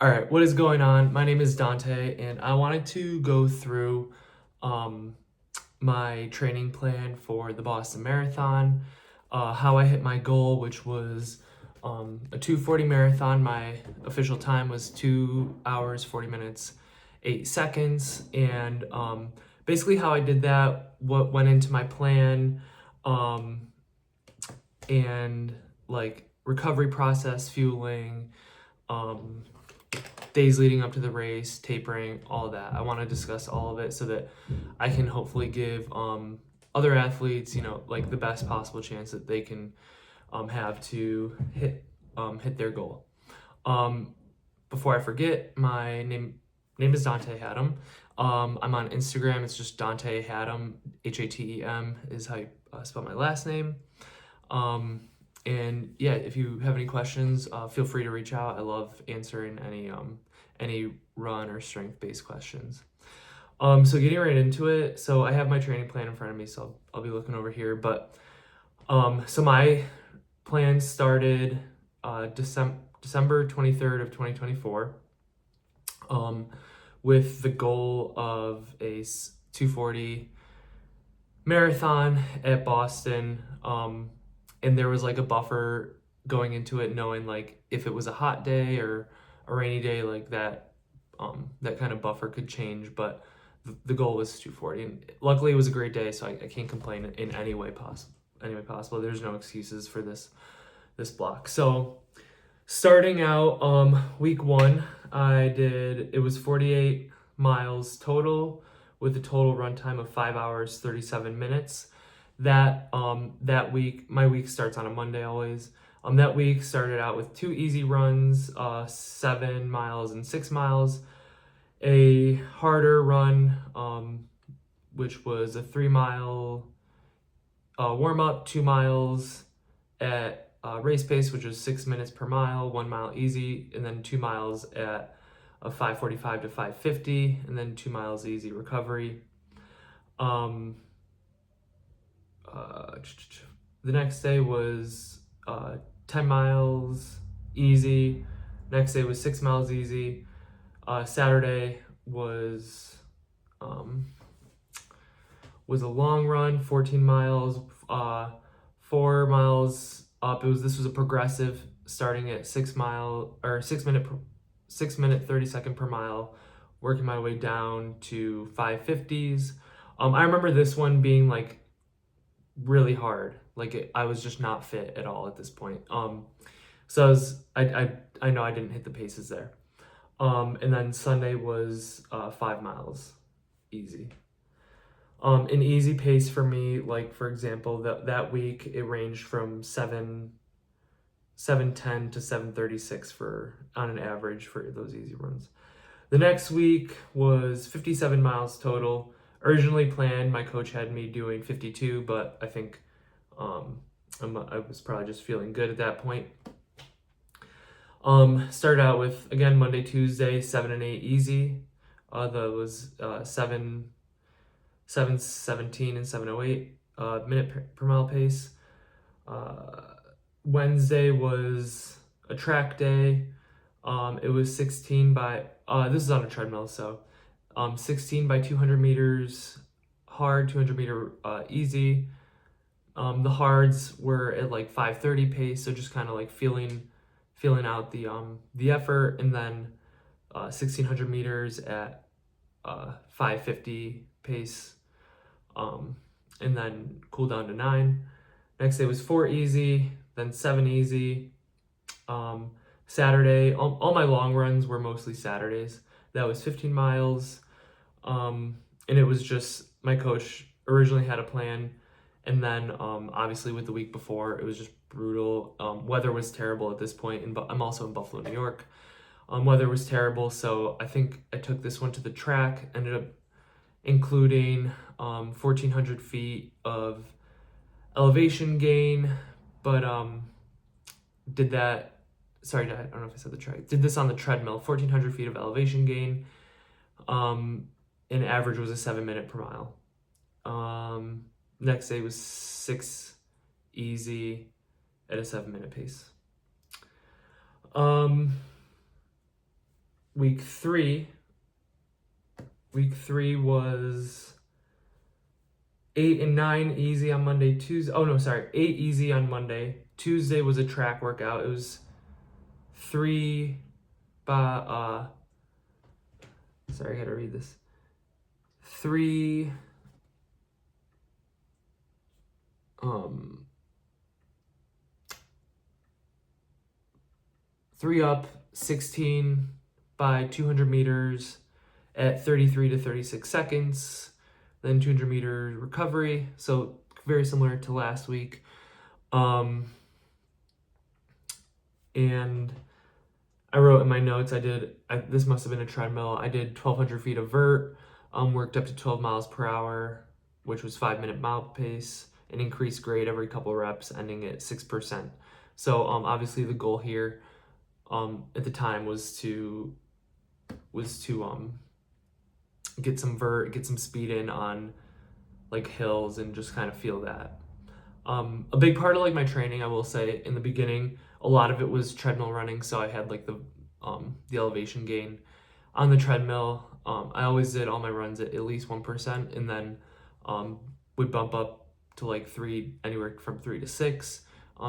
All right, what is going on? My name is Dante, and I wanted to go through um, my training plan for the Boston Marathon, how I hit my goal, which was a 2:40 marathon. My official time was 2 hours, 40 minutes, 8 seconds, and basically how I did that, what went into my plan, um, and like recovery process, fueling. Um, Days leading up to the race, tapering, all that. I want to discuss all of it so that I can hopefully give other athletes, like the best possible chance that they can have to hit their goal. Um, Before I forget, my name is Dante Hatem. I'm on Instagram. It's just Dante Hatem. Hatem is how you spell my last name. And yeah, if you have any questions, feel free to reach out. I love answering any run or strength based questions. So getting right into it. So I have my training plan in front of me, so I'll be looking over here. But so my plan started December 23rd of 2024, with the goal of a 240 marathon at Boston. And there was like a buffer going into it, knowing like if it was a hot day or a rainy day, like that kind of buffer could change. But the goal was 240, and luckily it was a great day, so I can't complain in any way possible. There's no excuses for this block. So starting out, week one, it was 48 miles total with a total run time of 5 hours 37 minutes. That week, my week starts on a Monday always. That week started out with 2 easy runs, 7 miles and 6 miles, a harder run, which was a 3-mile warm up, 2 miles at race pace, which was 6 minutes per mile, 1 mile easy, and then 2 miles at a 5:45 to 5:50, and then 2 miles easy recovery. The next day was 10 miles easy. Next day was 6 miles easy. Saturday was a long run, 14 miles, 4 miles up. This was a progressive, starting at 6 minute 30 second per mile, working my way down to 5:50s. I remember this one being like really hard. Like I was just not fit at all at this point. So I know I didn't hit the paces there. And then Sunday was 5 miles easy. An easy pace for me, like for example, that week it ranged from 7:10 to 7:36 on an average for those easy runs. The next week was 57 miles total. Originally planned, my coach had me doing 52, but I think I was probably just feeling good at that point. Started out with, again, Monday, Tuesday, 7 and 8 easy. That was 7:17 and 7:08 minute per mile pace. Wednesday was a track day. It was 16 by, this is on a treadmill, so 16 by 200 meters hard, 200 meter easy. The hards were at like 5:30 pace, so just kind of like feeling out the effort, and then 1600 meters at 5:50 pace, and then cool down to 9. Next day was 4 easy, then 7 easy. Saturday, all my long runs were mostly Saturdays. That was 15 miles. And it was just, my coach originally had a plan. And then obviously with the week before, it was just brutal. Weather was terrible at this point, but I'm also in Buffalo, New York. Weather was terrible, so I think I took this one to the track, ended up including 1,400 feet of elevation gain, but did that, sorry, I don't know if I said the track, did this on the treadmill, 1,400 feet of elevation gain, and average was a 7 minute per mile. Next day was 6 easy at a 7 minute pace. week three was 8 and 9 easy on Monday, Tuesday. Oh no, sorry, 8 easy on Monday. Tuesday was a track workout. It was 3 by sorry, I gotta read this. 3 3 up, 16 by 200 meters at 33 to 36 seconds. Then 200 meter recovery, so very similar to last week. And I wrote in my notes, this must have been a treadmill. I did 1,200 feet of vert, worked up to 12 miles per hour, which was 5-minute mile pace, and increased grade every couple reps, ending at 6%. So obviously the goal here at the time was to get some vert, get some speed in on like hills and just kind of feel that. A big part of like my training, I will say, in the beginning, a lot of it was treadmill running, so I had like the elevation gain on the treadmill. I always did all my runs at least 1%, and then would bump up to like anywhere from 3 to 6,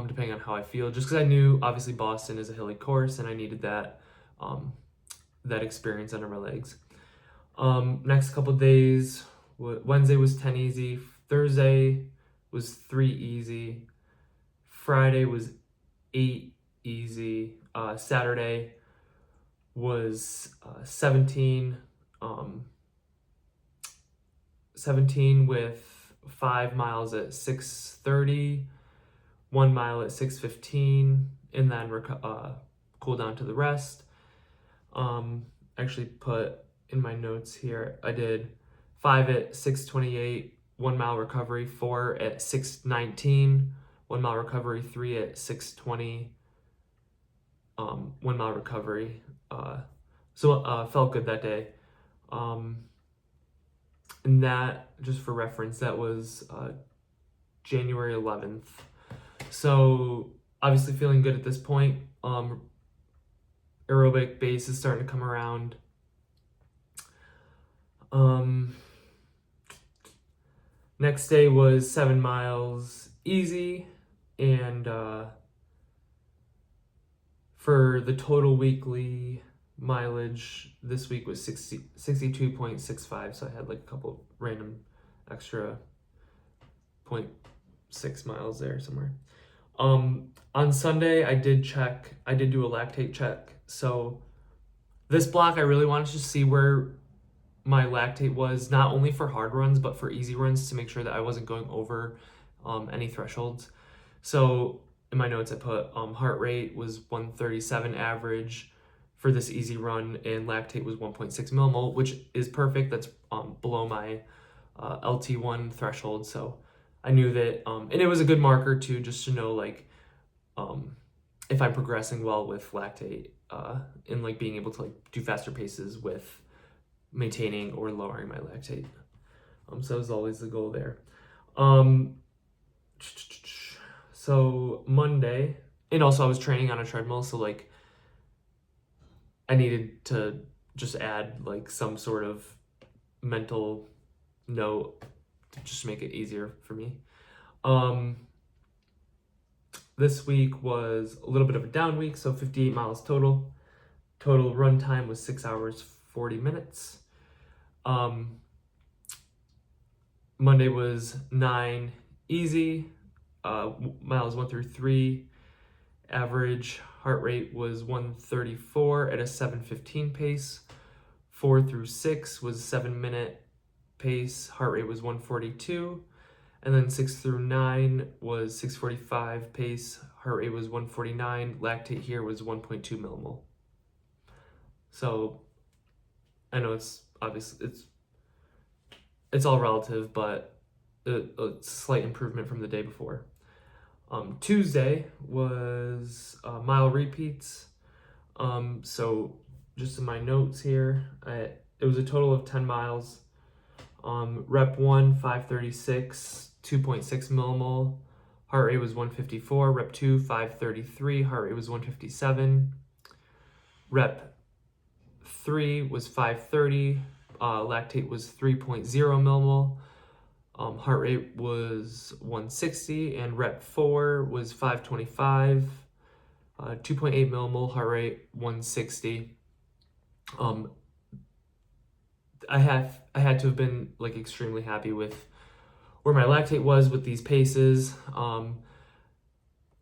depending on how I feel, just because I knew obviously Boston is a hilly course and I needed that experience under my legs. Next couple days, Wednesday was 10 easy, Thursday was 3 easy, Friday was 8 easy, Saturday was 17 with 5 miles at 6:30, 1 mile at 6:15, and then cool down to the rest. Actually put in my notes here, I did 5 at 6:28, 1 mile recovery, 4 at 6:19, 1 mile recovery, 3 at 6:20, 1 mile recovery. So felt good that day. And that, just for reference, that was January 11th. So obviously feeling good at this point. Aerobic base is starting to come around. Next day was 7 miles easy, and for the total weekly mileage this week was 62.65, so I had like a couple random extra 0.6 miles there somewhere. On Sunday I did do a lactate check. So this block I really wanted to see where my lactate was, not only for hard runs but for easy runs, to make sure that I wasn't going over any thresholds. So in my notes I put heart rate was 137 average for this easy run, and lactate was 1.6 millimole, which is perfect. That's below my LT1 threshold. So I knew that, and it was a good marker too, just to know like if I'm progressing well with lactate and like being able to like do faster paces with maintaining or lowering my lactate. So as always the goal there. So Monday, and also I was training on a treadmill, so like I needed to just add like some sort of mental note to just make it easier for me. This week was a little bit of a down week, so 58 miles total. Total run time was 6 hours 40 minutes. Monday was 9 easy, miles 1 through 3. Average heart rate was 134 at a 7:15 pace. 4 through 6 was 7-minute pace. Heart rate was 142. And then 6 through 9 was 6:45 pace. Heart rate was 149. Lactate here was 1.2 millimole. So I know it's obvious, it's all relative, but it's a slight improvement from the day before. Tuesday was mile repeats. So just in my notes here, it was a total of 10 miles. Rep 1, 536, 2.6 millimole. Heart rate was 154. Rep 2, 533. Heart rate was 157. Rep 3 was 530, lactate was 3.0 millimole, heart rate was 160, and rep 4 was 525, 2.8 millimole, heart rate 160. I had to have been like extremely happy with where my lactate was with these paces,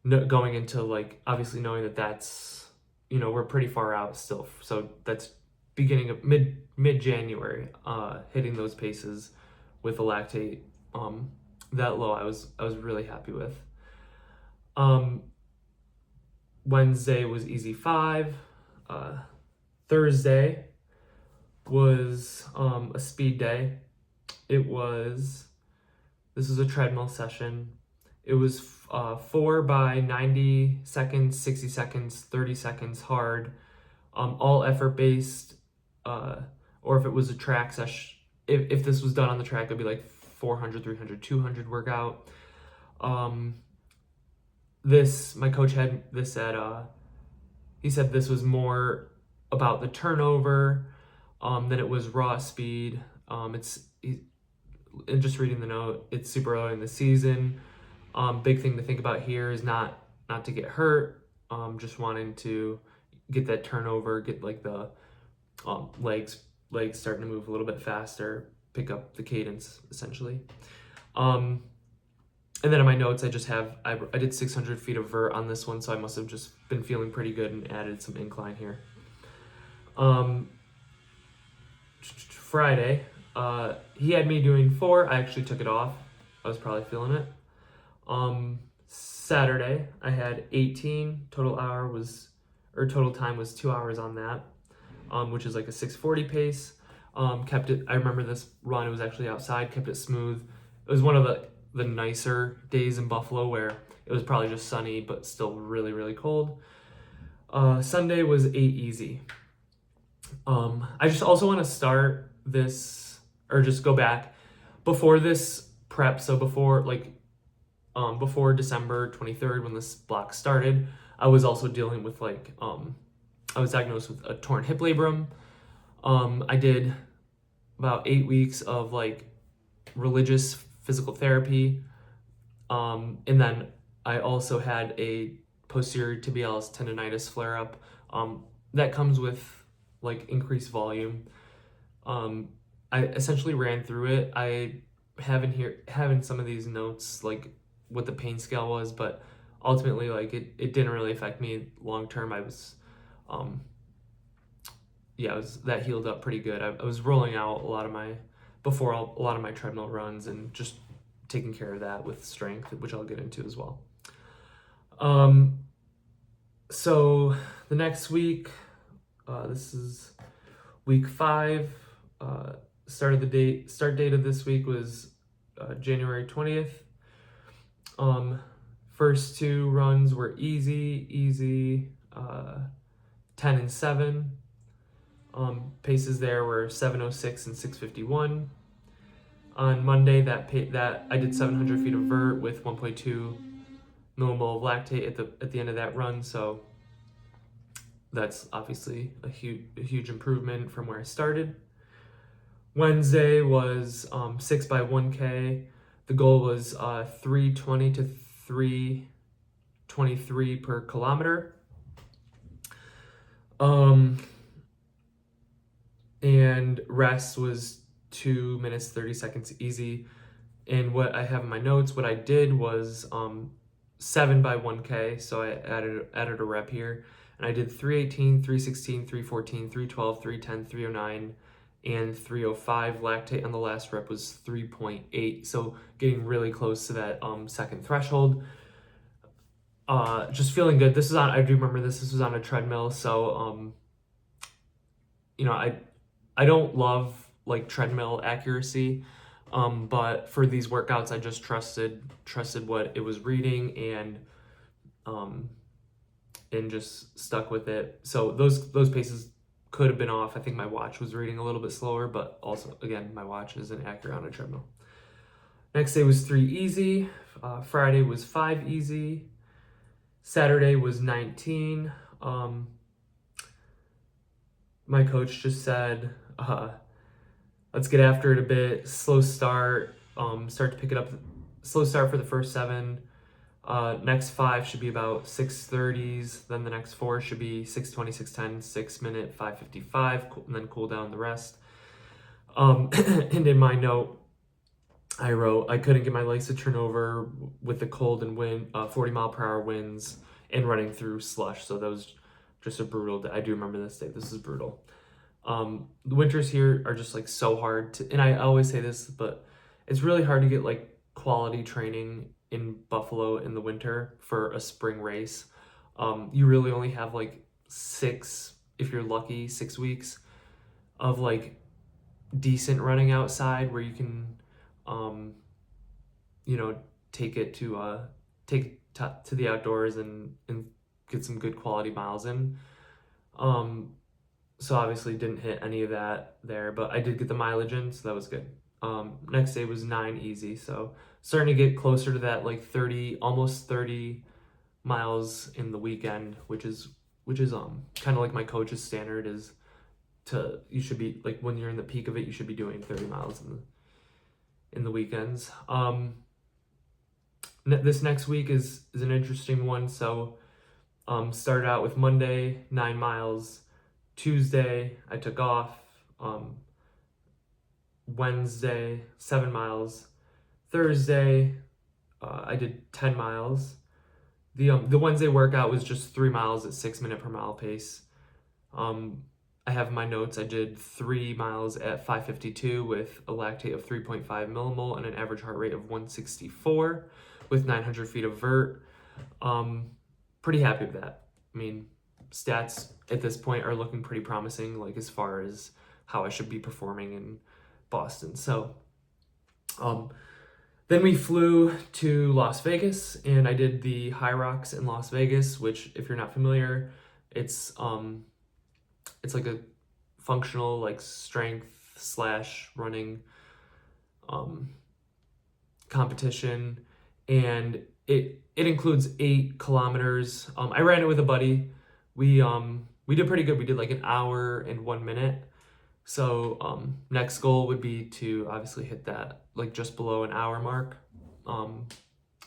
going into like obviously knowing that that's, we're pretty far out still, so that's beginning of mid January, hitting those paces with the lactate that low. I was really happy with. Wednesday was easy 5. Thursday was a speed day. This was a treadmill session. It was 4 by 90 seconds, 60 seconds, 30 seconds hard, all effort based, or if it was a track session, if this was done on the track, it'd be like 400, 300, 200 workout. My coach had this he said this was more about the turnover than it was raw speed. And just reading the note, it's super early in the season. Big thing to think about here is not to get hurt. Just wanting to get that turnover, get like the legs starting to move a little bit faster, pick up the cadence essentially. And then in my notes, I did 600 feet of vert on this one, so I must have just been feeling pretty good and added some incline here. Friday, he had me doing 4. I actually took it off. I was probably feeling it. Saturday, I had 18. Total time was 2 hours on that, which is like a 640 pace. Kept it, I remember this run, it was actually outside, kept it smooth. It was one of the nicer days in Buffalo where it was probably just sunny, but still really, really cold. Sunday was 8 easy. I just also want to start this, or just go back before this prep. So before December 23rd, when this block started, I was also dealing with I was diagnosed with a torn hip labrum. I did about 8 weeks of religious physical therapy. And then I also had a posterior tibialis tendonitis flare up. That comes with increased volume. I essentially ran through it. I have in some of these notes what the pain scale was, but ultimately it didn't really affect me long term. That healed up pretty good. I was rolling out a lot of my treadmill runs and just taking care of that with strength, which I'll get into as well. So the next week, this is week 5. Start date of this week was January 20th. First 2 runs were easy, 10 and 7. Paces there were 7:06 and 6:51. On Monday, that I did 700 feet of vert with 1.2 millimole of lactate at the end of that run. So that's obviously a huge improvement from where I started. Wednesday was 6 by 1K. The goal was 320 to 323 per kilometer. And rest was 2 minutes 30 seconds easy. And what I have in my notes, what I did was 7 by 1K. So I added a rep here, and I did 318, 316, 314, 312, 310, 309, and 305. Lactate on the last rep was 3.8. So getting really close to that second threshold. Just feeling good. I do remember this was on a treadmill. So, I don't love treadmill accuracy, but for these workouts, I just trusted what it was reading and just stuck with it. So those paces could have been off. I think my watch was reading a little bit slower, but also again, my watch isn't accurate on a treadmill. Next day was 3 easy. Friday was 5 easy. Saturday was 19. my coach just said, let's get after it a bit. Slow start, start to pick it up. Slow start for the first 7. Next 5 should be about 6:30s. Then the next 4 should be 6:20, 6:10, 6-minute, 5:55, and then cool down the rest. And in my note, I wrote, I couldn't get my legs to turn over with the cold and wind, 40-mile-per-hour winds and running through slush. So that was just a brutal day. I do remember this day. This is brutal. The winters here are just like so hard to, and I always say this, but it's really hard to get like quality training in Buffalo in the winter for a spring race. You really only have like 6, if you're lucky, 6 weeks of like decent running outside where you can, take it to to the outdoors and get some good quality miles in. So obviously didn't hit any of that there, but I did get the mileage in, so that was good. Next day was 9 easy, so starting to get closer to that like 30, almost 30 miles in the weekend, which is kind of like my coach's standard is you should be like, when you're in the peak of it, you should be doing 30 miles in the weekends. This next week is an interesting one. So started out with Monday 9 miles. Tuesday I took off. Wednesday 7 miles. Thursday I did 10 miles. The Wednesday workout was just 3 miles at 6-minute per mile pace. I have in my notes, I did 3 miles at 5:52 with a lactate of 3.5 millimole and an average heart rate of 164 with 900 feet of vert. Pretty happy with that. I mean, stats at this point are looking pretty promising, like as far as how I should be performing in Boston. So then we flew to Las Vegas, and I did the High Rocks in Las Vegas, which, if you're not familiar, it's like a functional like strength / running competition, and it includes 8 kilometers. I ran it with a buddy. We did pretty good. We did like an hour and 1 minute. So next goal would be to obviously hit that like just below an hour mark,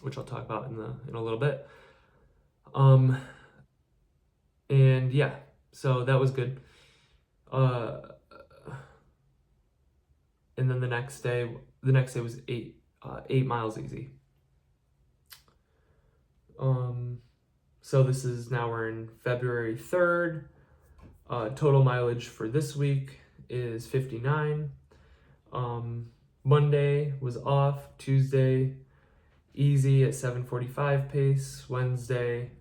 which I'll talk about in a little bit. And yeah, so that was good. And then the next day was 8 miles easy. So this is now, we're in February 3rd. Total mileage for this week is 59. Monday was off. Tuesday easy at 7:45 pace. Wednesday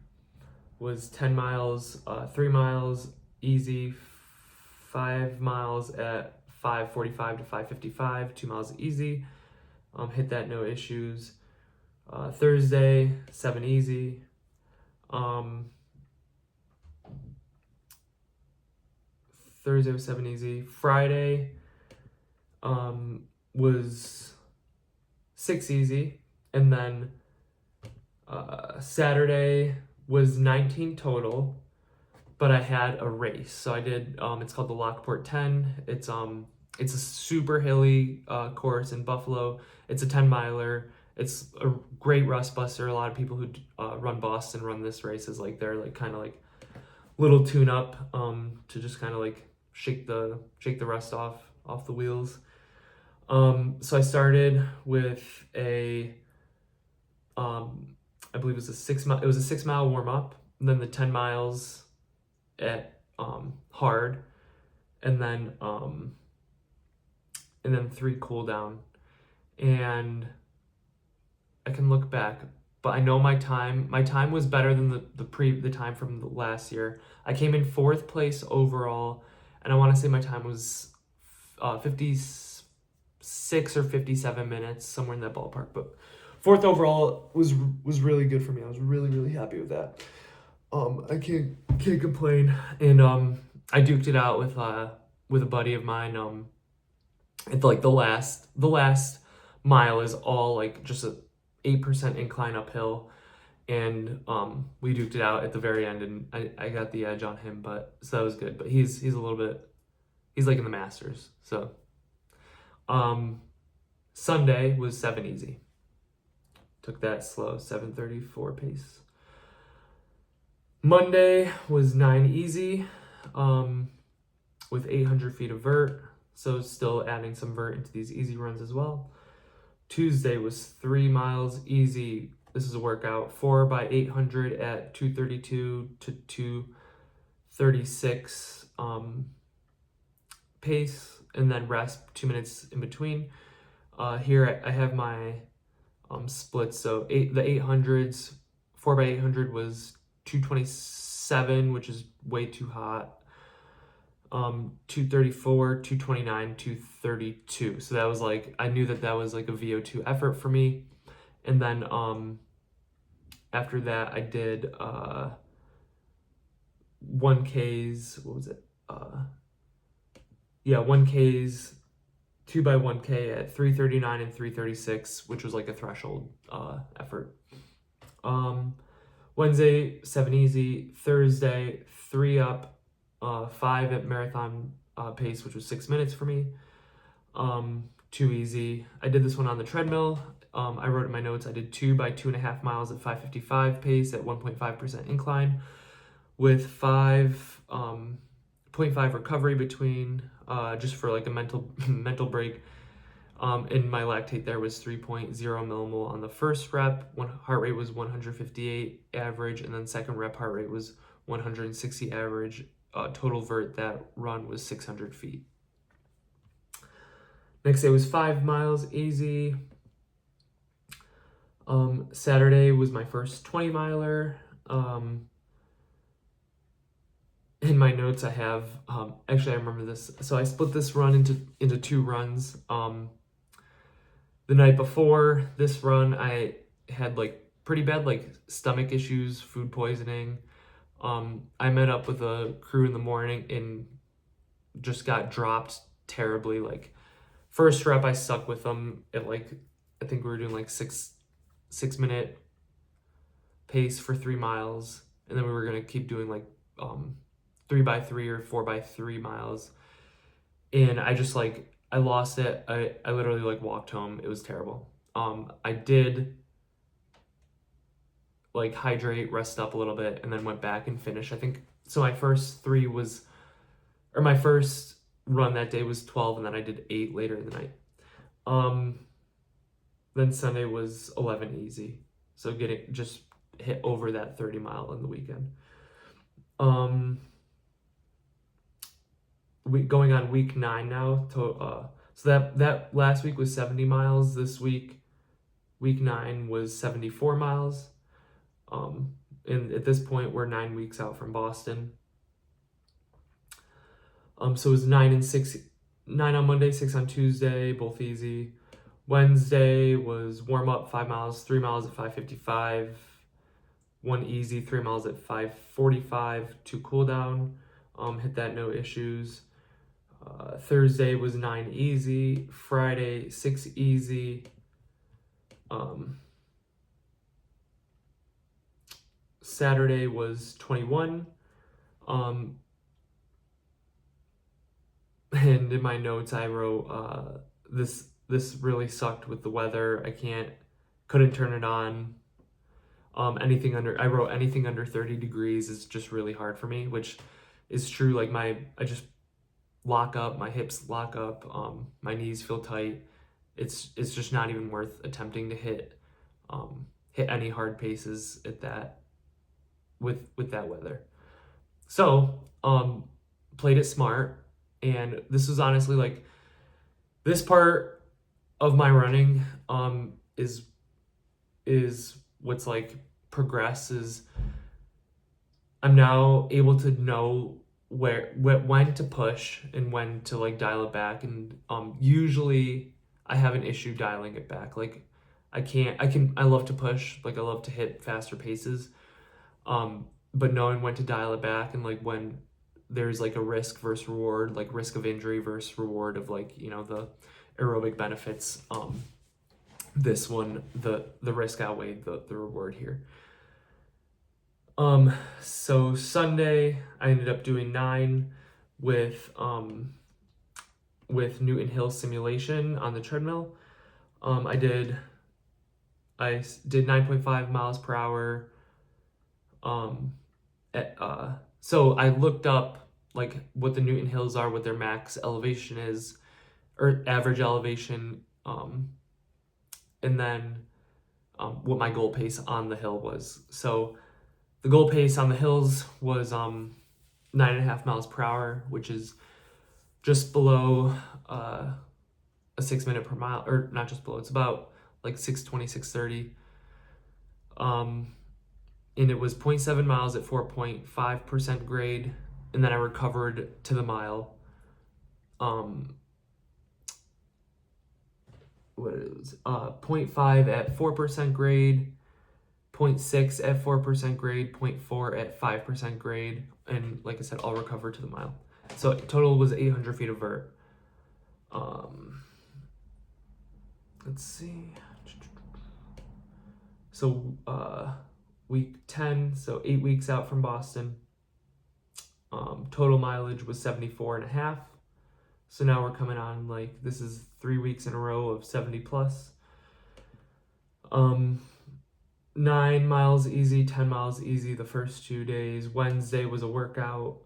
was 10 miles, 3 miles easy, 5 miles at 5:45 to 5:55, 2 miles easy. Hit that, no issues. Thursday 7 easy. Thursday was 7 easy. Friday was 6 easy, and then Saturday was 19 total, but I had a race. So I did, it's called the Lockport 10. It's a super hilly course in Buffalo. It's a 10 miler. It's a great rust buster. A lot of people who run Boston run this race as like their like kind of like little tune up to just kind of like shake the rust off the wheels. So I started with a I believe it was a 6 mile warm up, and then the 10 miles at hard, and then 3 cool down. And I can look back, but I know my time was better than the time from the last year. I came in 4th place overall, and I want to say my time was 56 or 57 minutes, somewhere in that ballpark. But 4th overall was really good for me. I was really happy with that. I can't complain. And I duked it out with a buddy of mine. It's like the last mile is all like just a 8% incline uphill, and we duked it out at the very end, and I got the edge on him, but so that was good. But he's a little bit He's like in the Masters. So Sunday was 7 easy. Took that slow, 7:34 pace. Monday was 9 easy, with 800 feet of vert. So still adding some vert into these easy runs as well. Tuesday was 3 miles easy. This is a workout, 4 by 800 at 232 to 236 pace, and then rest 2 minutes in between. Here I have my splits. So the 800s, 4 by 800 was 227, which is way too hot. 234, 229, 232. So that was like, I knew that was like a VO2 effort for me. And then after that I did 1Ks, what was it? 1Ks, 2 by 1K at 339 and 336, which was like a threshold effort. Wednesday, 7 easy. Thursday, 3 up, 5 at marathon pace, which was 6 minutes for me. 2 easy. I did this one on the treadmill. I wrote in my notes, I did 2 by 2.5 miles at 5:55 pace at 1.5% incline with 5.5 recovery between, just for like a mental break. And my lactate there was 3.0 millimole on the first rep. Heart rate was 158 average, and then second rep heart rate was 160 average. Total vert that run was 600 feet. Next day was 5 miles easy. Saturday was my first 20 miler. In my notes I have, actually I remember this. So I split this run into 2 runs. The night before this run, I had like pretty bad like stomach issues, food poisoning. I met up with a crew in the morning and just got dropped terribly. Like first rep, I stuck with them at like, I think we were doing like 6 minute pace for 3 miles. And then we were going to keep doing like 3 by 3 or 4 by 3 miles. And I just like, I lost it. I literally like walked home. It was terrible. I did like hydrate, rest up a little bit, and then went back and finished. I think, so my first my first run that day was 12, and then I did 8 later in the night. Then Sunday was 11 easy. So just hit over that 30 mile on the weekend. Going on week 9 now. So that last week was 70 miles. This week 9 was 74 miles. And at this point, we're 9 weeks out from Boston. So it was 9 and 6, 9 on Monday, 6 on Tuesday, both easy. Wednesday was warm up, 5 miles, 3 miles at 5:55, 1 easy, 3 miles at 5:45, 2 cool down. Hit that, no issues. Thursday was 9 easy. Friday, 6 easy. Saturday was 21. And in my notes I wrote, this really sucked with the weather. Couldn't turn it on. I wrote anything under 30 degrees is just really hard for me, which is true. Like I just lock up, my hips lock up, my knees feel tight. It's just not even worth attempting to hit any hard paces at that with that weather. So played it smart, and this was honestly like, this part of my running is what's like progresses. I'm now able to know when to push and when to like dial it back, and usually I have an issue dialing it back. Like I love to push, like I love to hit faster paces, but knowing when to dial it back, and like when there's like a risk versus reward, like risk of injury versus reward of like, the aerobic benefits. This one, the risk outweighed the reward here. So Sunday I ended up doing 9 with with Newton Hill simulation on the treadmill. I did 9.5 miles per hour. So I looked up like what the Newton Hills are, what their max elevation is, or average elevation, and then what my goal pace on the hill was. So the goal pace on the hills was 9.5 miles per hour, which is just below a 6 minute per mile, or not just below, it's about like 6:20, 6:30. And it was 0.7 miles at 4.5% grade, and then I recovered to the mile. What it was, 0.5 at 4% grade, 0.6 at 4% grade, 0.4 at 5% grade, and like I said, I'll recover to the mile. So total was 800 feet of vert. Let's see. So week 10, so 8 weeks out from Boston. Total mileage was 74.5. So now we're coming on, like, this is 3 weeks in a row of 70 plus. 9 miles easy, 10 miles easy the first 2 days. Wednesday was a workout,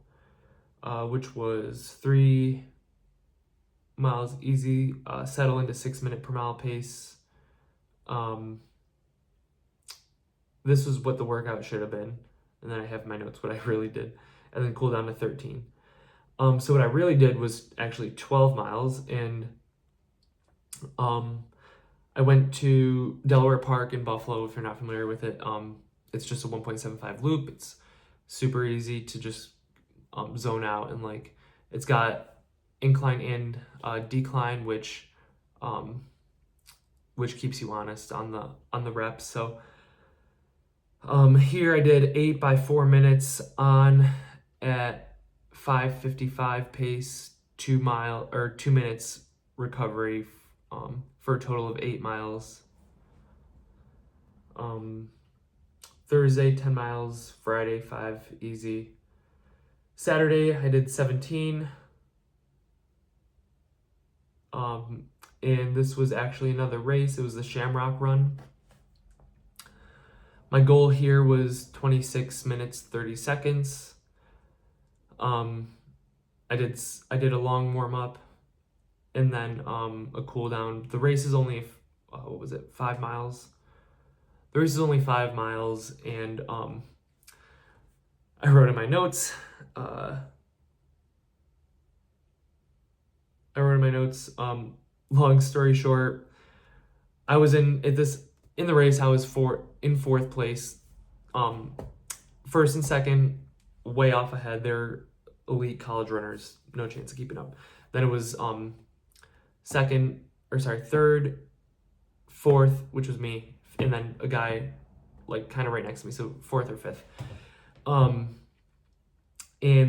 which was 3 miles easy, settle into 6 minute per mile pace. This was what the workout should have been. And then I have my notes, what I really did. And then cool down to 13. So what I really did was actually 12 miles. And I went to Delaware Park in Buffalo, if you're not familiar with it. It's just a 1.75 loop. It's super easy to just zone out, and like it's got incline and decline, which keeps you honest on the reps. So here I did 8 by 4 minutes on at 5:55 pace, 2 minutes recovery, for a total of 8 miles. Thursday 10 miles, Friday 5 easy. Saturday I did 17. And this was actually another race. It was the Shamrock Run. My goal here was 26 minutes 30 seconds. I did a long warm up, and then a cool down. The race is only 5 miles. The race is only 5 miles, and I wrote in my notes. Long story short, I was in the race. I was in fourth place. First and second, way off ahead. They're elite college runners, no chance of keeping up. Then it was third, fourth, which was me, and then a guy like kind of right next to me, so fourth or fifth. And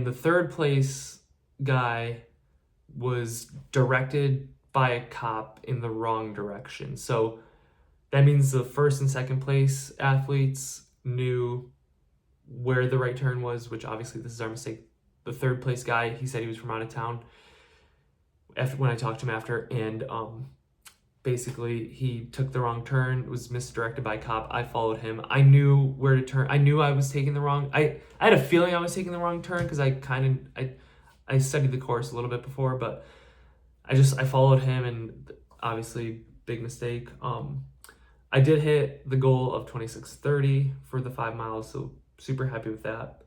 the third place guy was directed by a cop in the wrong direction. So that means the first and second place athletes knew where the right turn was, which obviously this is our mistake. The third place guy, he said he was from out of town when I talked to him after, and basically he took the wrong turn, was misdirected by a cop. I followed him. I knew where to turn. I knew I was taking the wrong, I had a feeling I was taking the wrong turn because I studied the course a little bit before, but I followed him, and obviously big mistake. I did hit the goal of 26:30 for the 5 miles, so super happy with that.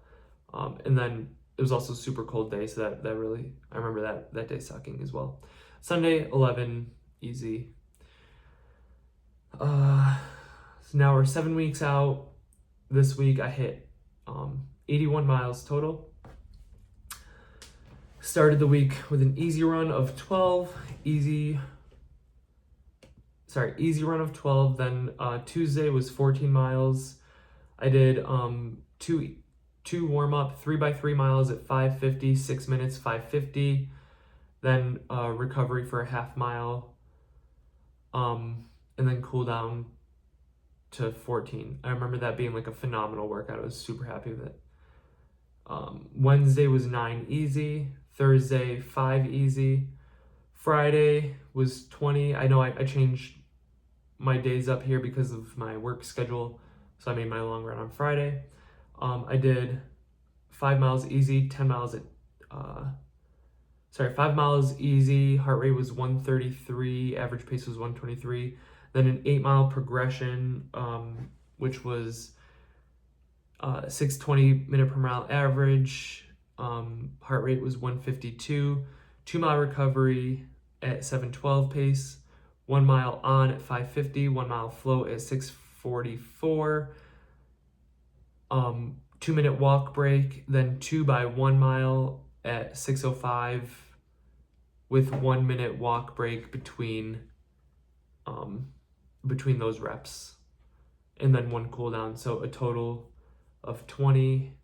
And then it was also a super cold day, so that really, I remember that day sucking as well. Sunday 11 easy. So now we're 7 weeks out. This week I hit 81 miles total. Started the week with an easy run of 12, easy run of 12. Then Tuesday was 14 miles. I did two warm up, 3 by 3 miles at 5:50, 6 minutes, 5:50. Then recovery for a half mile, and then cool down to 14. I remember that being like a phenomenal workout. I was super happy with it. Wednesday was 9 easy. Thursday 5 easy. Friday was 20. I know I changed my days up here because of my work schedule, so I made my long run on Friday. I did 5 miles easy, 10 miles at 5 miles easy, heart rate was 133, average pace was 123. Then an 8-mile progression, which was 620 minute per mile average, heart rate was 152. 2-mile recovery at 712 pace, 1 mile on at 550, 1 mile float at 644. 2-minute walk break, then 2 by 1 mile at 605 with 1 minute walk break between those reps, and then 1 cool down. So a total of 20.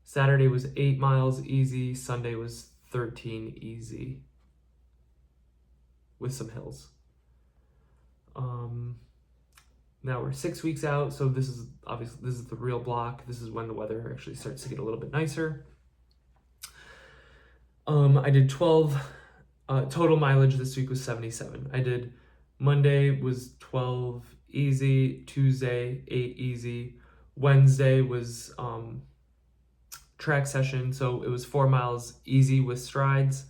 Saturday was 8 miles easy, Sunday was 13 easy with some hills. Now we're 6 weeks out, so this is the real block. This is when the weather actually starts to get a little bit nicer. I did 12, total mileage this week was 77. I did Monday was 12 easy, Tuesday 8 easy, Wednesday was track session, so it was 4 miles easy with strides,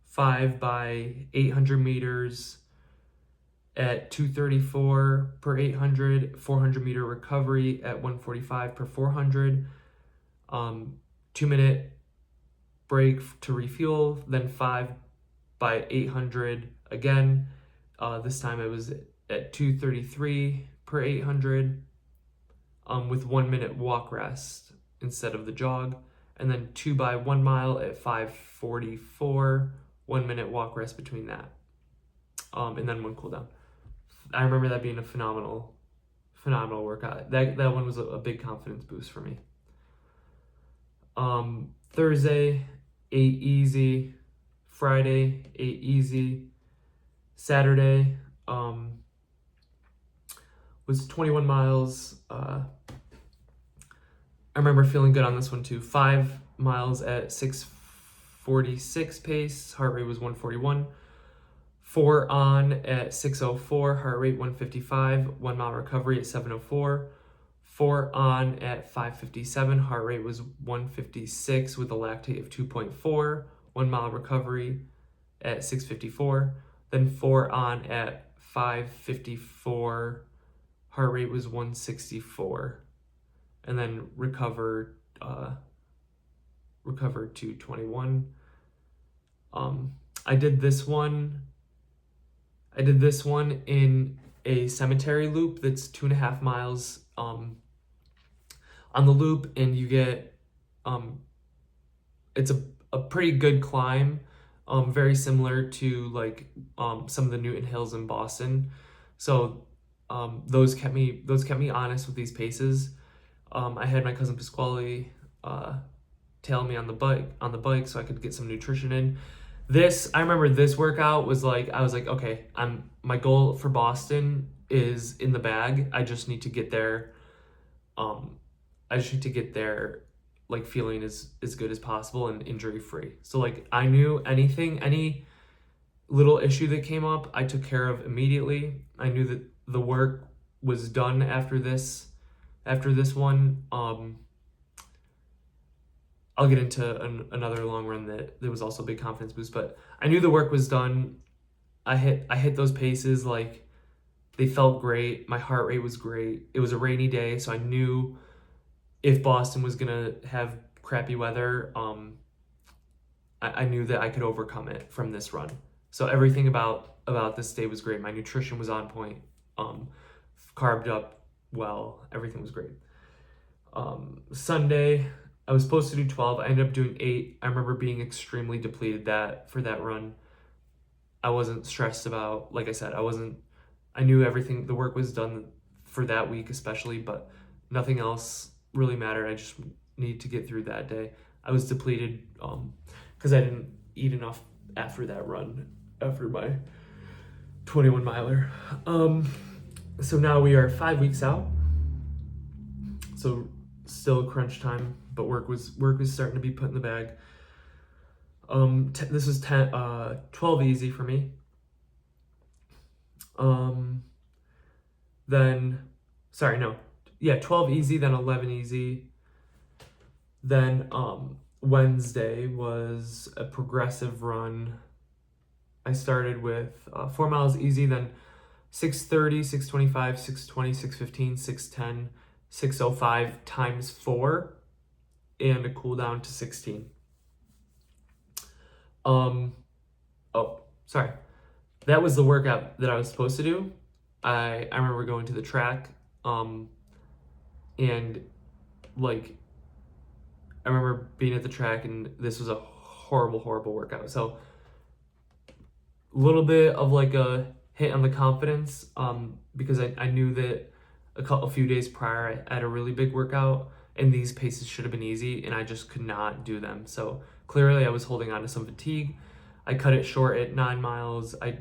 5 by 800 meters at 234 per 800, 400 meter recovery at 145 per 400, 2-minute break to refuel, then 5 by 800 again. This time it was at 233 per 800, with 1 minute walk rest instead of the jog, and then 2 by 1 mile at 544, 1 minute walk rest between that, and then 1 cool down. I remember that being a phenomenal workout. That one was a big confidence boost for me. Thursday 8 easy, Friday 8 easy, Saturday was 21 miles. I remember feeling good on this one too. 5 miles at 646 pace, heart rate was 141. 4 on at 604, heart rate 155, 1 mile recovery at 704. 4 on at 557, heart rate was 156 with a lactate of 2.4, 1 mile recovery at 654. Then 4 on at 554, heart rate was 164. And then recovered to 21. I did this one in a cemetery loop that's 2.5 miles on the loop, and you get it's a pretty good climb, very similar to like some of the Newton Hills in Boston. So those kept me honest with these paces. I had my cousin Pasquale tail me on the bike so I could get some nutrition in. I remember this workout was like, I was like, okay, my goal for Boston is in the bag. I just need to get there. Like feeling as good as possible and injury free. So like I knew any little issue that came up, I took care of immediately. I knew that the work was done after this one. I'll get into another long run that was also a big confidence boost, but I knew the work was done. I hit those paces, like they felt great. My heart rate was great. It was a rainy day, so I knew if Boston was gonna have crappy weather, I knew that I could overcome it from this run. So everything about this day was great. My nutrition was on point, carved up well, everything was great. Sunday, I was supposed to do 12. I ended up doing 8. I remember being extremely depleted for that run. I wasn't stressed about, like I said, I knew everything, the work was done for that week especially, but nothing else really mattered. I just needed to get through that day. I was depleted because I didn't eat enough after that run, after my 21 miler. So now we are 5 weeks out. So still crunch time, but work was starting to be put in the bag. This was 12 easy for me. Then, sorry, no, yeah, 12 easy, then 11 easy. Then Wednesday was a progressive run. I started with 4 miles easy, then 6:30, 6:25, 6:20, 6:15, 6:10, 6:05 times 4, and a cool down to 16. Oh, sorry. That was the workout that I was supposed to do. I remember going to the track, and like I remember being at the track, and this was a horrible workout. So a little bit of like a hit on the confidence, because I knew that a few days prior I had a really big workout, and these paces should have been easy, and I just could not do them. So clearly I was holding on to some fatigue. I cut it short at 9 miles. I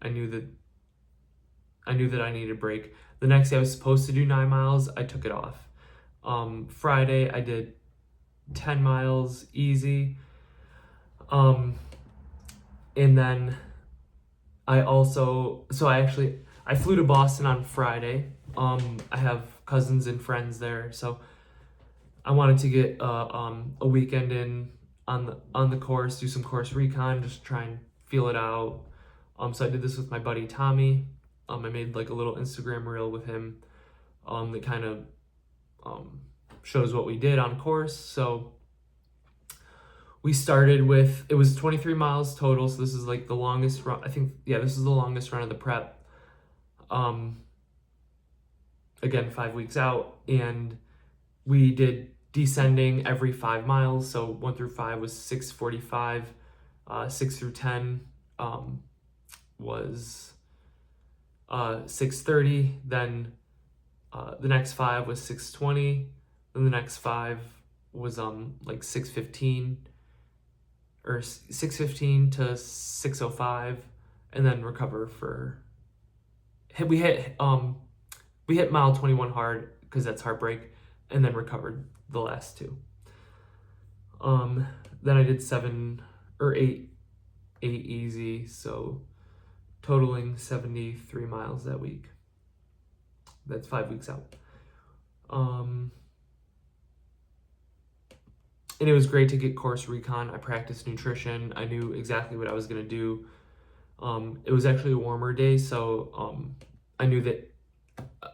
knew that I needed a break. The next day I was supposed to do 9 miles. I took it off. Friday I did 10 miles easy. And then I flew to Boston on Friday. I have cousins and friends there, so I wanted to get a weekend in on the course, do some course recon, just try and feel it out. So I did this with my buddy Tommy. I made like a little Instagram reel with him, that kind of shows what we did on course. So we started with, it was 23 miles total, so this is like the longest run. I think, yeah, this is the longest run of the prep. Again, 5 weeks out, and we did descending every 5 miles. So 1 through 5 was 6:45. 6 through 10 was 6:30. Then the next 5 was 6:20. Then the next 5 was like 6:15, or 6:15 to 6:05, and then recover for we hit mile 21 hard because that's heartbreak, and then recovered the last 2. Then I did 7 or 8 easy, so totaling 73 miles that week. That's 5 weeks out. And it was great to get course recon. I practiced nutrition. I knew exactly what I was gonna do. It was actually a warmer day, so I knew that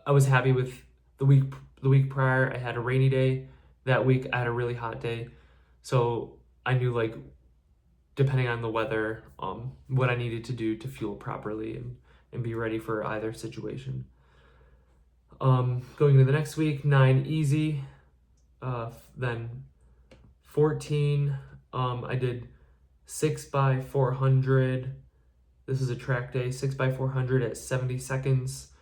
I was happy with the week prior. I had a rainy day. That week I had a really hot day. So I knew, like, depending on the weather, what I needed to do to fuel properly and be ready for either situation. Going into the next week, 9 easy, then 14, I did 6x400. This is a track day, 6x400 at 70 seconds,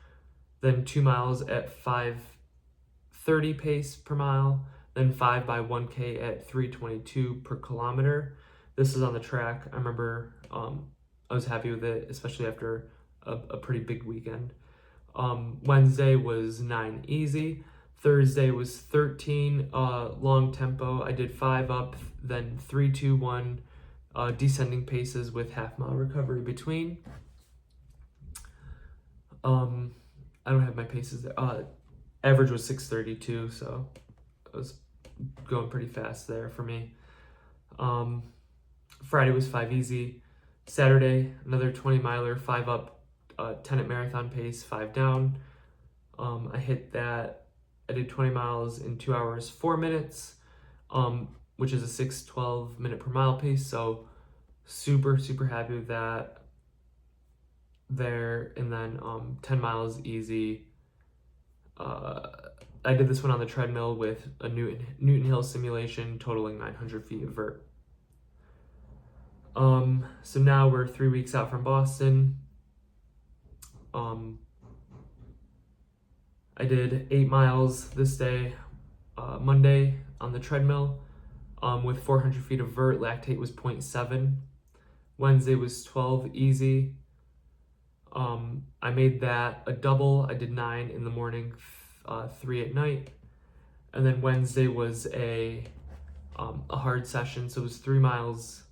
then 2 miles at 5:30 pace per mile, then 5x1K at 3:22 per kilometer. This is on the track. I remember I was happy with it, especially after a pretty big weekend. Wednesday was 9 easy. Thursday was 13 long tempo. I did 5 up, then 3, 2, 1 descending paces with half-mile recovery between. I don't have my paces there. Average was 6:32, so I was going pretty fast there for me. Friday was 5 easy. Saturday, another 20 miler, 5 up, 10 at marathon pace, 5 down. I hit that. I did 20 miles in 2 hours, 4 minutes, which is a 6:12 minute per mile pace. So super happy with that there. And then 10 miles easy. I did this one on the treadmill with a Newton Hill simulation, totaling 900 feet of vert. So now we're 3 weeks out from Boston. I did 8 miles this day, Monday on the treadmill, with 400 feet of vert. Lactate was 0.7. Wednesday was 12 easy. I made that a double. I did 9 in the morning, 3 at night. And then Wednesday was a hard session. So it was 3 miles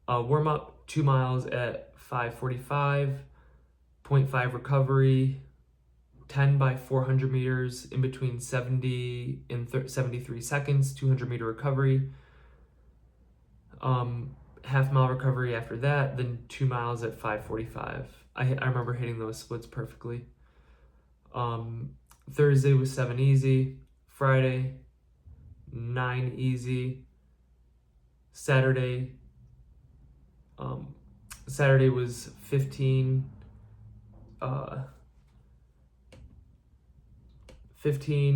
Warm up 2 miles at 5:45, 0.5 recovery, 10 by 400 meters in between 70 and 73 seconds, 200-meter recovery. Half mile recovery after that, then 2 miles at 5:45. I remember hitting those splits perfectly. Thursday was 7 easy. Friday, 9 easy. Saturday was 15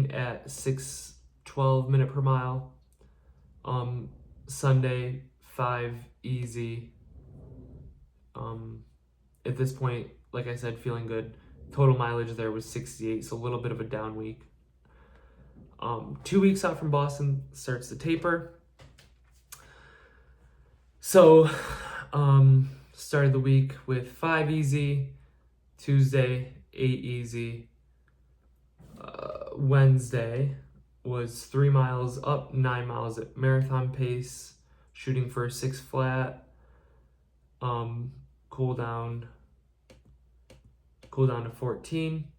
at 6:12 minute per mile. Sunday, 5 easy. At this point, like I said, feeling good. Total mileage there was 68, so a little bit of a down week. 2 weeks out from Boston starts the taper. So, started the week with 5 easy, Tuesday, 8 easy. Wednesday was 3 miles up, 9 miles at marathon pace, shooting for a 6 flat. Cool down to 14.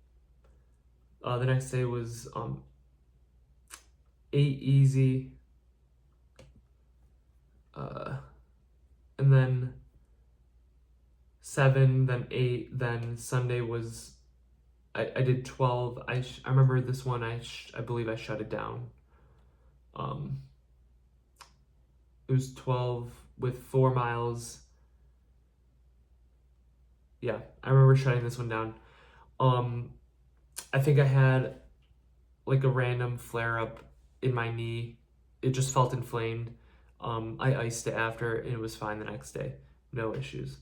The next day was 8 easy. And then 7, then 8, then Sunday was, I did 12. I remember this one, I believe I shut it down. It was 12 with 4 miles. Yeah, I remember shutting this one down. I think I had like a random flare up in my knee. It just felt inflamed. I iced it after and it was fine the next day. No issues.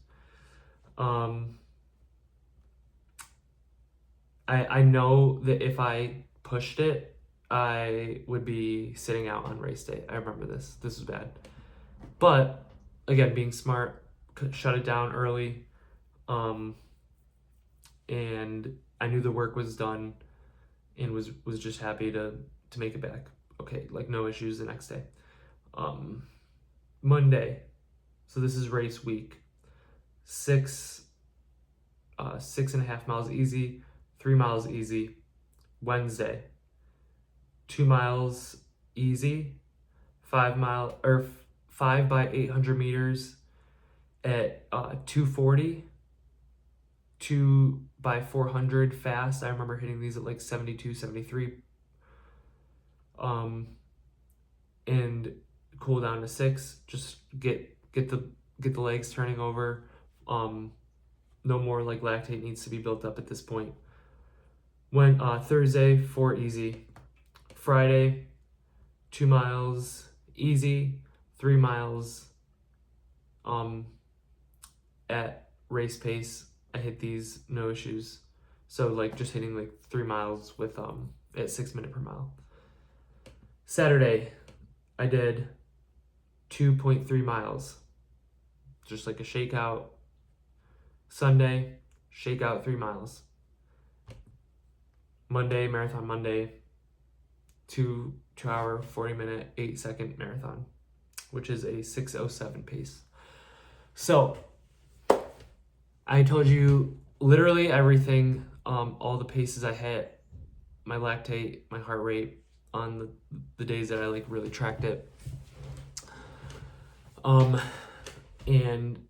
I know that if I pushed it, I would be sitting out on race day. I remember this. This was bad. But again, being smart, shut it down early. And I knew the work was done and was just happy to make it back. Okay, like no issues the next day. Monday, so this is race week. 6.5 miles easy, 3 miles easy. Wednesday, 2 miles easy, 5 by 800 meters at 240, 2 by 400 fast. I remember hitting these at like 72, 73. And cool down to 6. Just get the legs turning over. No more like lactate needs to be built up at this point. When Thursday, 4 easy. Friday, 2 miles easy, 3 miles at race pace. I hit these no issues. So like just hitting like 3 miles with at 6 minutes per mile. Saturday, I did 2.3 miles. Just like a shakeout. Sunday, shakeout 3 miles. Monday, Marathon Monday, 2 hour, 40 minute, 8 second marathon, which is a 6:07 pace. So I told you literally everything, all the paces I hit, my lactate, my heart rate on the days that I like really tracked it. And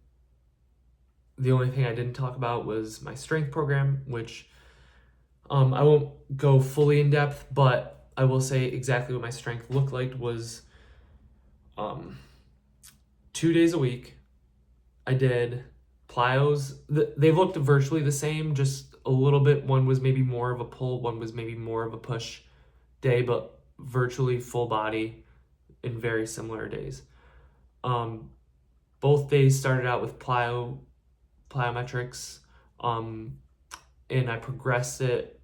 the only thing I didn't talk about was my strength program, which I won't go fully in depth, but I will say exactly what my strength looked like was 2 days a week. I did plyos. They looked virtually the same, just a little bit. One was maybe more of a pull, one was maybe more of a push day, but virtually full body in very similar days. Both days started out with plyometrics, and I progressed it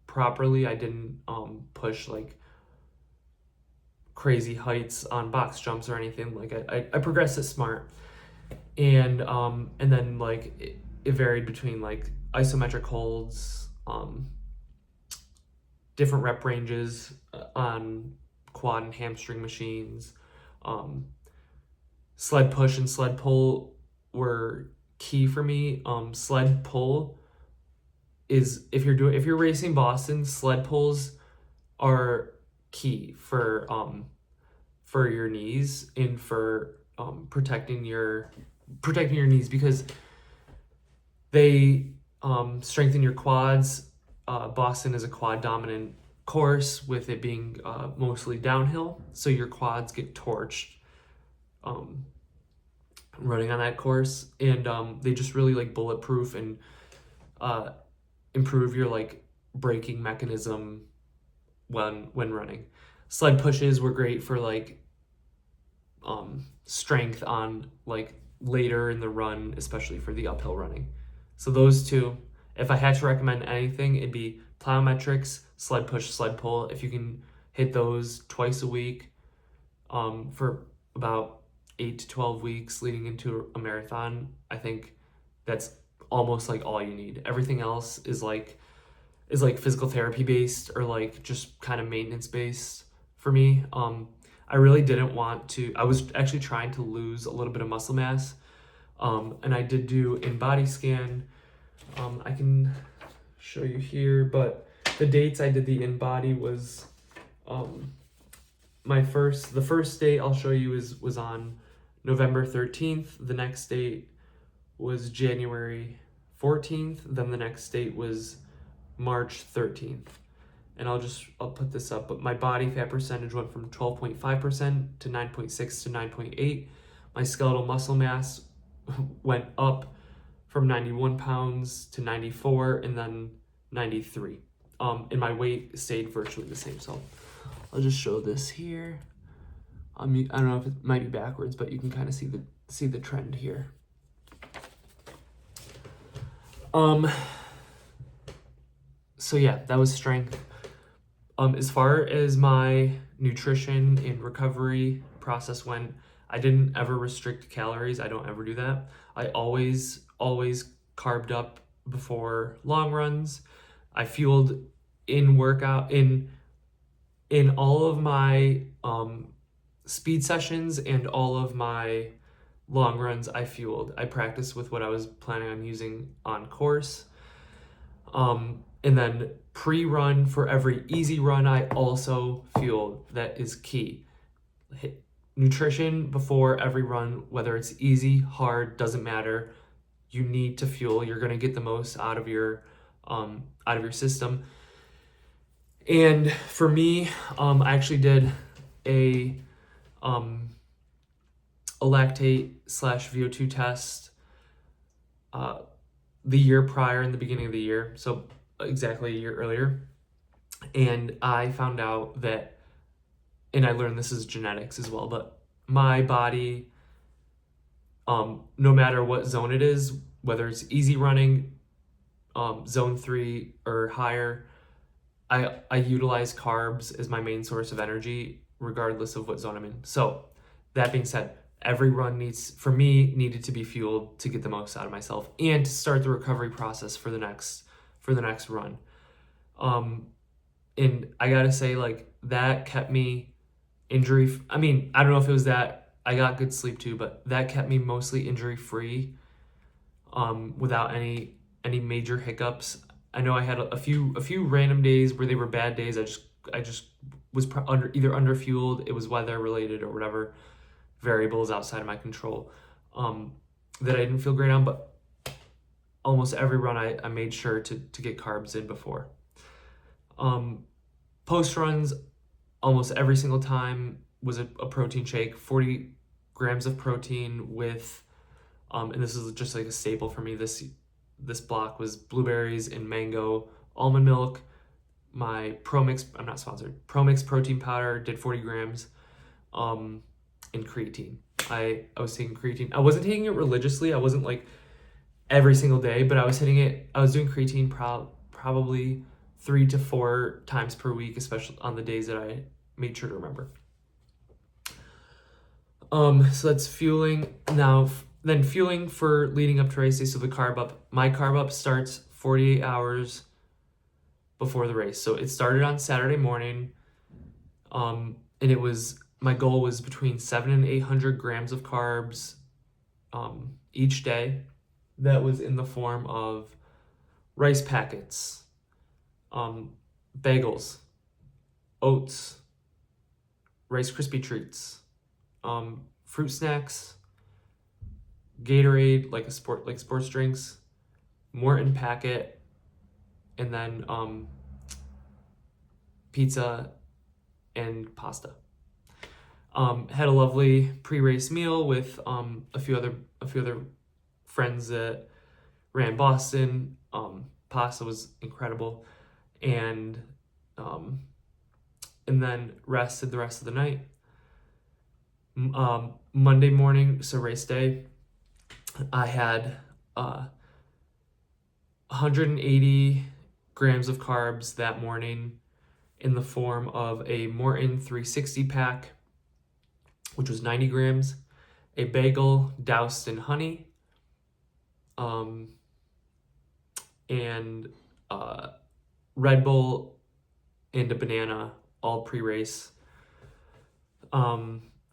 properly. I didn't push like crazy heights on box jumps or anything. Like I progressed it smart, and then like it varied between like isometric holds, different rep ranges on quad and hamstring machines, sled push and sled pull were key for me. Sled pull is if you're racing Boston, sled pulls are key for your knees and for protecting your knees, because they strengthen your quads. Boston is a quad dominant course, with it being mostly downhill, so your quads get torched running on that course, and they just really like bulletproof and improve your like braking mechanism when running. Sled pushes were great for like strength on like later in the run, especially for the uphill running. So those two, if I had to recommend anything, it'd be plyometrics, sled push, sled pull. If you can hit those twice a week for about 8 to 12 weeks leading into a marathon, I think that's almost like all you need. Everything else is like physical therapy based, or like just kind of maintenance based for me. I really didn't want to, I was actually trying to lose a little bit of muscle mass, and I did do InBody scan. I can show you here, but the dates I did the InBody was the first date I'll show you was on November 13th. The next date was January 14th. Then the next date was March 13th. And I'll put this up, but my body fat percentage went from 12.5% to 9.6 to 9.8. My skeletal muscle mass went up from 91 pounds to 94, and then 93. And my weight stayed virtually the same. So I'll just show this here. I don't know if it might be backwards, but you can kind of see the trend here. So yeah, that was strength. As far as my nutrition and recovery process went, I didn't ever restrict calories. I don't ever do that. I always carved up before long runs. I fueled in workout in all of my speed sessions and all of my long runs. I fueled. I practiced with what I was planning on using on course. And then pre-run, for every easy run, I also fueled. That is key. Nutrition before every run, whether it's easy, hard, doesn't matter. You need to fuel. You're gonna get the most out of your system. And for me, I actually did a lactate / VO2 test the year prior, in the beginning of the year, so exactly a year earlier, and I found out that, and I learned this is genetics as well, but my body, no matter what zone it is, whether it's easy running, zone 3 or higher, I utilize carbs as my main source of energy, regardless of what zone I'm in. So that being said, every run needed to be fueled to get the most out of myself and to start the recovery process for the next run. And I gotta say, like, that kept me injury. I mean, I don't know if it was that I got good sleep too, but that kept me mostly injury free, without any major hiccups. I know I had a few random days where they were bad days. I just was either under fueled, it was weather related or whatever, variables outside of my control, that I didn't feel great on, but almost every run I made sure to get carbs in before. Post runs, almost every single time was a protein shake, 40 grams of protein with, and this is just like a staple for me, this block was blueberries and mango, almond milk, my ProMix, I'm not sponsored, ProMix protein powder, did 40 grams, and creatine. I was taking creatine. I wasn't taking it religiously. I wasn't like every single day, but I was doing creatine probably 3 to 4 times per week, especially on the days that I made sure to remember. So that's fueling. Now, then fueling for leading up to race day. So the carb up. My carb up starts 48 hours before the race. So it started on Saturday morning, and it was my goal was between 700 and 800 grams of carbs each day. That was in the form of rice packets, bagels, oats, Rice Krispie treats, fruit snacks, Gatorade, like sports drinks, Morton packet, and then pizza and pasta. Had a lovely pre-race meal with a few other friends that ran Boston. Pasta was incredible, and then rested the rest of the night. Monday morning, so race day, I had 180 grams of carbs that morning in the form of a Morton 360 pack, which was 90 grams, a bagel doused in honey, and Red Bull and a banana, all pre-race.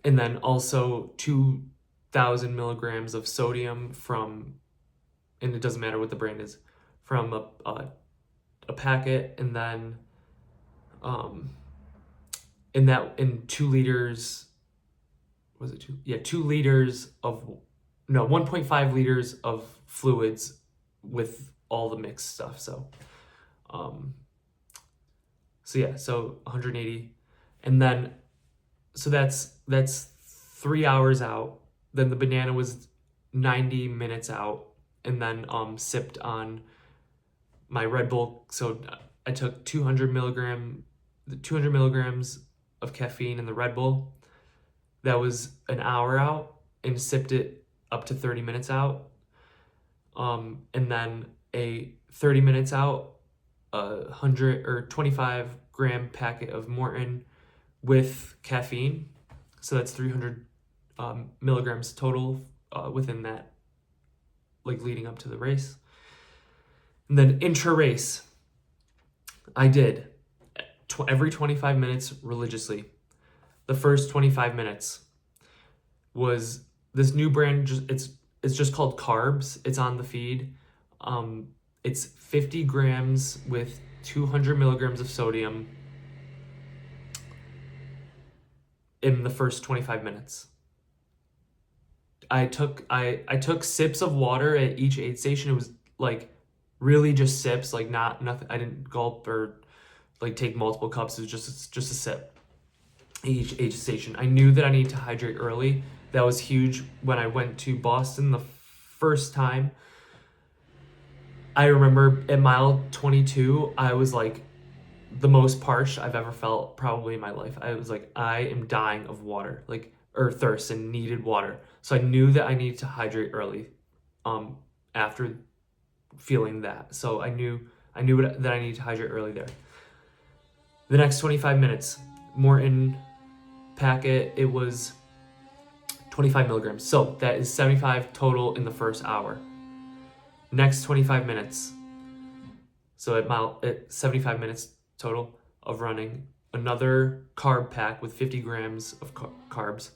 And then also 2,000 milligrams of sodium from, and it doesn't matter what the brand is, from a packet, and then in 2 liters, was it 2? Yeah, 2 liters of, no, 1.5 liters of fluids with all the mixed stuff. So yeah, so 180, and then so that's 3 hours out. Then the banana was 90 minutes out, and then sipped on my Red Bull. So I took 200 milligrams of caffeine in the Red Bull. That was an hour out, and sipped it up to 30 minutes out. And then a 30 minutes out, 100 or 25 gram packet of Morton with caffeine. So that's 300 milligrams total within that, like leading up to the race. And then intra-race, I did every 25 minutes religiously. The first 25 minutes was this new brand, it's just called Carbs. It's on the feed. It's 50 grams with 200 milligrams of sodium in the first 25 minutes. I took sips of water at each aid station. It was like really just sips, like nothing. I didn't gulp or like take multiple cups. It was just a sip at each aid station. I knew that I needed to hydrate early. That was huge when I went to Boston the first time. I remember at mile 22, I was like the most parched I've ever felt probably in my life. I was like, I am dying of water, like, or thirst, and needed water. So I knew that I needed to hydrate early after feeling that. So I knew that I needed to hydrate early there. The next 25 minutes, Morton packet, it was 25 milligrams. So that is 75 total in the first hour. Next 25 minutes. So at 75 minutes total of running, another carb pack with 50 grams of carbs.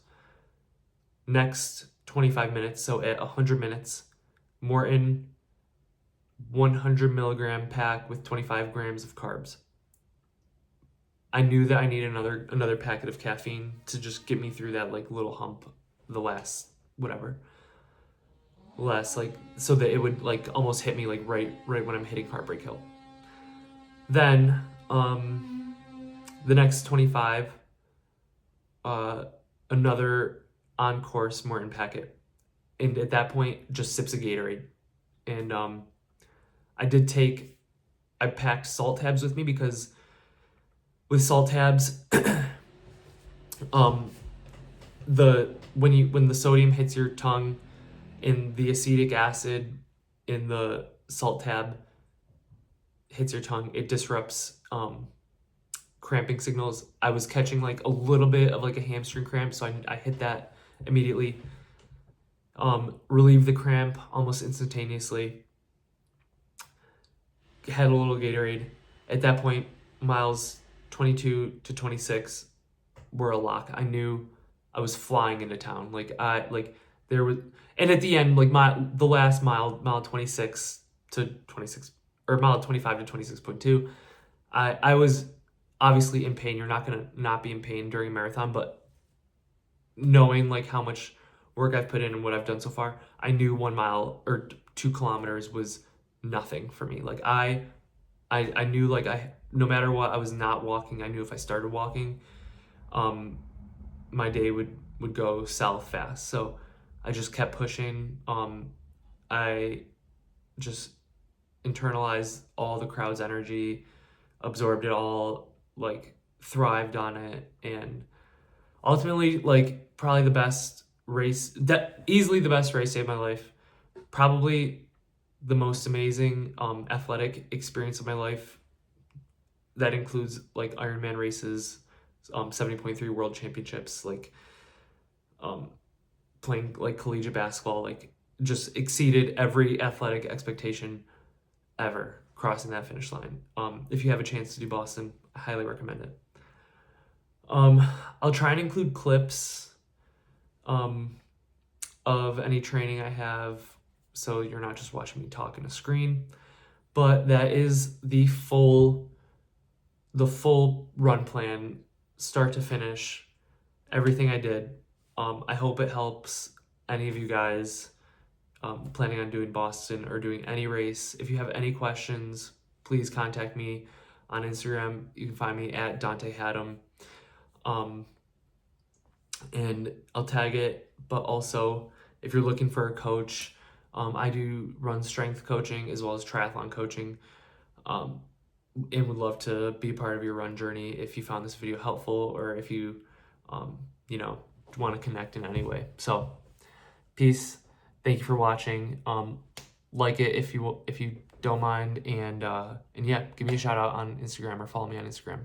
Next 25 minutes, so at 100 minutes, Morton 100 milligram pack with 25 grams of carbs. I knew that I needed another packet of caffeine to just get me through that like little hump, the last like, so that it would like almost hit me like right when I'm hitting Heartbreak Hill. Then the next 25, another on-course Morton packet, and at that point just sips of Gatorade. And I packed salt tabs with me, because with salt tabs when the sodium hits your tongue and the acetic acid in the salt tab hits your tongue, it disrupts cramping signals. I was catching like a little bit of like a hamstring cramp, so I hit that immediately. Relieved the cramp almost instantaneously. Had a little Gatorade. At that point, miles 22 to 26 were a lock. I knew I was flying into town. There was, and at the end, like the last mile 26 to 26, or mile 25 to 26.2, I was obviously in pain. You're not gonna not be in pain during a marathon, but knowing like how much work I've put in and what I've done so far, I knew 1 mile or 2 kilometers was nothing for me. Like I knew like no matter what, I was not walking. I knew if I started walking, my day would go south fast. So I just kept pushing. I just internalized all the crowd's energy, absorbed it all, like thrived on it, and ultimately, like probably the best race, that easily the best race day of my life, probably the most amazing athletic experience of my life. That includes like Ironman races, 70.3 World Championships, like playing like collegiate basketball, like just exceeded every athletic expectation ever crossing that finish line. If you have a chance to do Boston, I highly recommend it. I'll try and include clips of any training I have, so you're not just watching me talk in a screen. But that is the full run plan, start to finish, everything I did. I hope it helps any of you guys planning on doing Boston or doing any race. If you have any questions, please contact me on Instagram. You can find me at Dante Haddam. And I'll tag it. But also, if you're looking for a coach, I do run strength coaching as well as triathlon coaching. And would love to be a part of your run journey if you found this video helpful, or if you, want to connect in any way. So, peace. Thank you for watching. Like it if you don't mind, and yeah, give me a shout out on Instagram or follow me on Instagram.